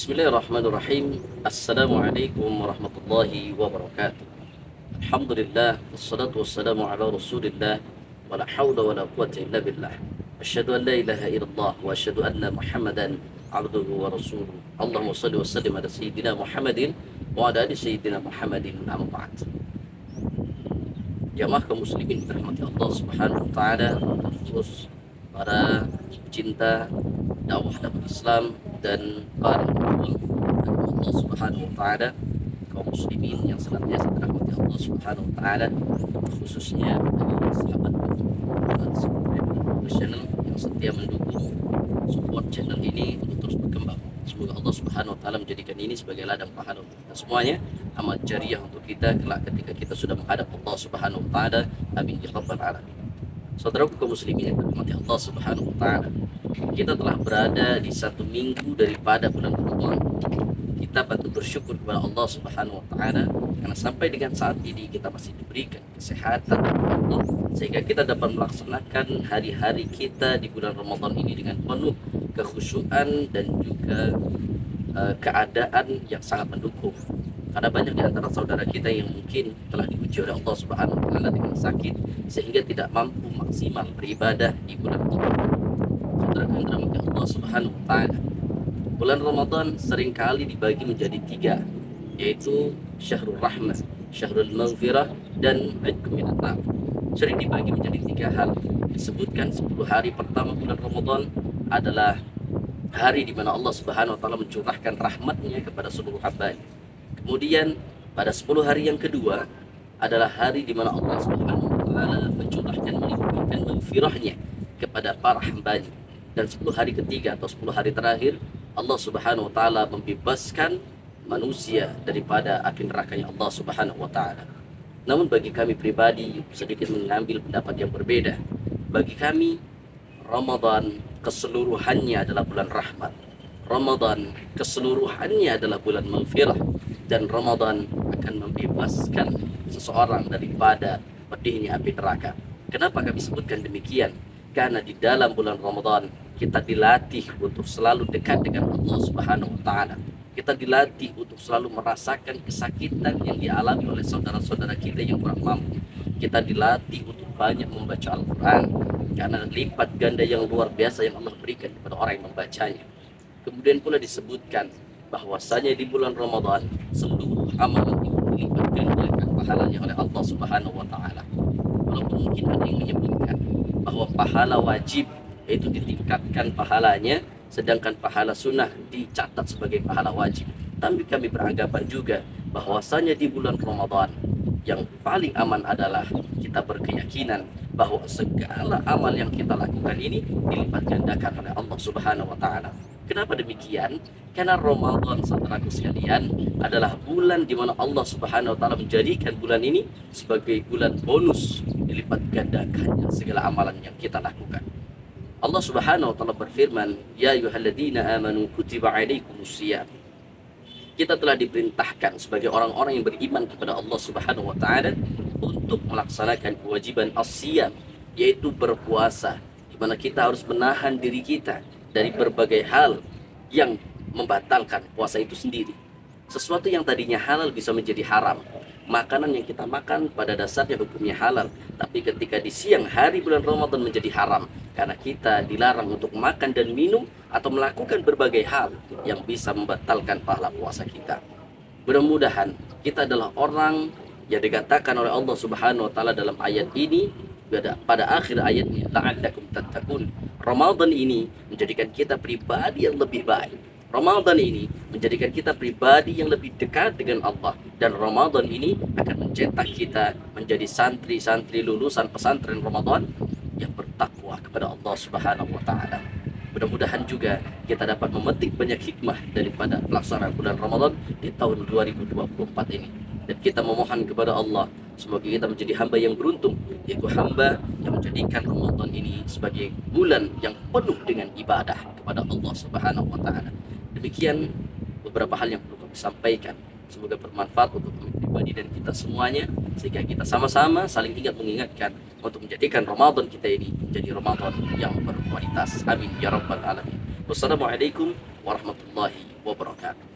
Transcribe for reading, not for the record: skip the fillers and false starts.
Bismillahirrahmanirrahim. Assalamualaikum warahmatullahi wabarakatuh. Alhamdulillah, wassalatu wassalamu ala rasulillah, wa la hawla wa la quwwata illa billah. Asyhadu an la ilaha illallah wa asyhadu anna Muhammadan abduhu wa rasuluh. Allahumma shalli wa sallim ala sayyidina Muhammadin wa ala ali sayyidina Muhammadin, amma ba'd. Jamaah kaum muslimin dirahmati Allah Subhanahu wa taala, terus para pecinta dakwah Islam dan para ulama Allah Subhanahu wa taala, kaum muslimin yang senantiasa dirahmati Allah Subhanahu wa taala, khususnya dari sahabat channel yang setia mendukung support channel ini untuk terus berkembang. Semoga Allah Subhanahu wa taala menjadikan ini sebagai ladang pahala untuk kita semuanya, amal jariah untuk kita kelak ketika kita sudah menghadap Allah Subhanahu wa taala. Amin ya rabbal alamin. Saudaraku kaum muslimin yang dirahmati Allah Subhanahu wa taala, kita telah berada di satu minggu daripada bulan Ramadan. Kita patut bersyukur kepada Allah Subhanahu wa taala karena sampai dengan saat ini kita masih diberikan kesehatan dari Allah, sehingga kita dapat melaksanakan hari-hari kita di bulan Ramadan ini dengan penuh kekhusyuan dan juga keadaan yang sangat mendukung. Karena banyak di antara saudara kita yang mungkin telah diuji oleh Allah Subhanahu wa taala dengan sakit sehingga tidak mampu maksimal beribadah di bulan Ramadan. Saudara yang dirahmati Allah Subhanahu wa taala, bulan Ramadan seringkali dibagi menjadi tiga, yaitu Syahrul Rahmah, Syahrul Maghfirah, dan Idul Minata. Sering dibagi menjadi tiga hal. Disebutkan 10 hari pertama bulan Ramadan adalah hari di mana Allah Subhanahu wa taala mencurahkan rahmatnya kepada seluruh hamba-Nya. Kemudian pada 10 hari yang kedua adalah hari di mana Allah Subhanahu wa taala mencurahkan melimpahkan maghfirahnya kepada para hamba-Nya. Dan 10 hari ketiga atau 10 hari terakhir Allah Subhanahu wa taala membebaskan manusia daripada api nerakanya Allah Subhanahu wa taala. Namun bagi kami pribadi sedikit mengambil pendapat yang berbeda. Bagi kami Ramadan keseluruhannya adalah bulan rahmat. Ramadan keseluruhannya adalah bulan maghfirah, dan Ramadan akan membebaskan seseorang daripada pedihnya api neraka. Kenapa kami sebutkan demikian? Karena di dalam bulan Ramadan kita dilatih untuk selalu dekat dengan Allah Subhanahu wa taala. Kita dilatih untuk selalu merasakan kesakitan yang dialami oleh saudara-saudara kita yang kurang mampu. Kita dilatih untuk banyak membaca Al-Quran karena lipat ganda yang luar biasa yang Allah berikan kepada orang yang membacanya. Kemudian pula disebutkan bahwasanya di bulan Ramadan seluruh amalan itu dilipat gandakan pahalanya oleh Allah Subhanahu wa taala. Walaupun mungkin ada yang menyebutkan bahwa pahala wajib itu ditingkatkan pahalanya, sedangkan pahala sunnah dicatat sebagai pahala wajib. Tapi kami beranggapan juga bahwasanya di bulan Ramadan yang paling aman adalah kita berkeyakinan bahwa segala amal yang kita lakukan ini dilipat gandakan oleh Allah Subhanahu wa taala. Kenapa demikian? Karena Ramadan, saudaraku sekalian, adalah bulan di mana Allah Subhanahu wa taala menjadikan bulan ini sebagai bulan bonus, dilipat gandakannya segala amalan yang kita lakukan. Allah Subhanahu wa taala berfirman, "Ya ayyuhalladzina amanu kutiba alaikumusiyam." Kita telah diperintahkan sebagai orang-orang yang beriman kepada Allah Subhanahu wa taala untuk melaksanakan kewajiban as-siyam, yaitu berpuasa, di mana kita harus menahan diri kita dari berbagai hal yang membatalkan puasa itu sendiri. Sesuatu yang tadinya halal bisa menjadi haram. Makanan yang kita makan pada dasarnya hukumnya halal, tapi ketika di siang hari bulan Ramadan menjadi haram karena kita dilarang untuk makan dan minum atau melakukan berbagai hal yang bisa membatalkan pahala puasa kita. Mudah-mudahan kita adalah orang yang dikatakan oleh Allah Subhanahu wa taala dalam ayat ini, pada akhir ayatnya, la'allakum tattaqun. Ramadan ini menjadikan kita pribadi yang lebih baik. Ramadan ini menjadikan kita pribadi yang lebih dekat dengan Allah, dan Ramadan ini akan mencetak kita menjadi santri-santri lulusan pesantren Ramadan yang bertakwa kepada Allah Subhanahu wa taala. Mudah-mudahan juga kita dapat memetik banyak hikmah daripada pelaksanaan bulan Ramadan di tahun 2024 ini. Dan kita memohon kepada Allah semoga kita menjadi hamba yang beruntung, yaitu hamba yang menjadikan Ramadan ini sebagai bulan yang penuh dengan ibadah kepada Allah Subhanahu wa taala. Demikian beberapa hal yang perlu kami sampaikan. Semoga bermanfaat untuk kami pribadi dan kita semuanya, sehingga kita sama-sama saling ingat mengingatkan untuk menjadikan Ramadan kita ini menjadi Ramadan yang berkualitas. Amin ya rabbal alamin. Wassalamualaikum warahmatullahi wabarakatuh.